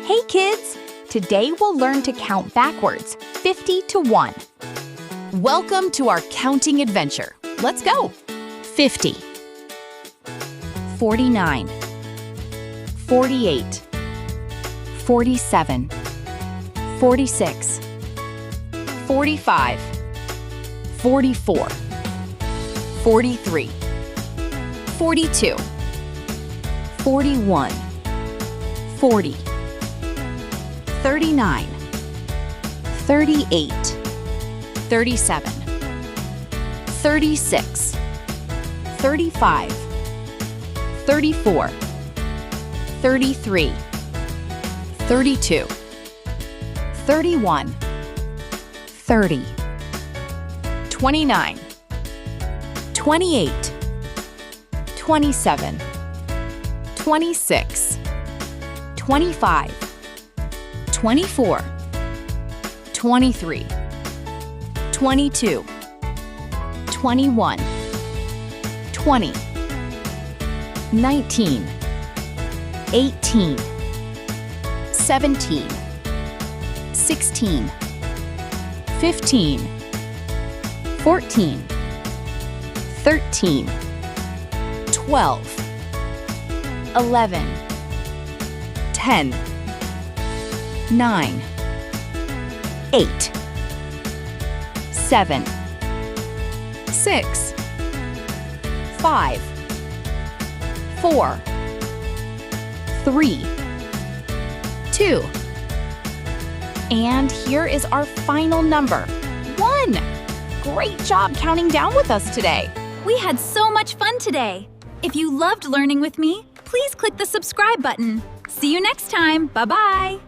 Hey kids! Today we'll learn to count backwards, 50 to 1. Welcome to our counting adventure. Let's go! 50, 49, 48, 47, 46, 45, 44, 43, 42, 41, 40, 39, 38, 37, 36, 35, 34, 33, 32, 31, 30, 29, 28, 27, 26, 25, 24, 23, 22, 21, 20, 19, 18, 17, 16, 15, 14, 13, 12, 11, 10, 9, 8, 7, 6, 5, 4, 3, 2. And here is our final number, 1. Great job counting down with us today. We had so much fun today. If you loved learning with me, please click the subscribe button. See you next time. Bye-bye.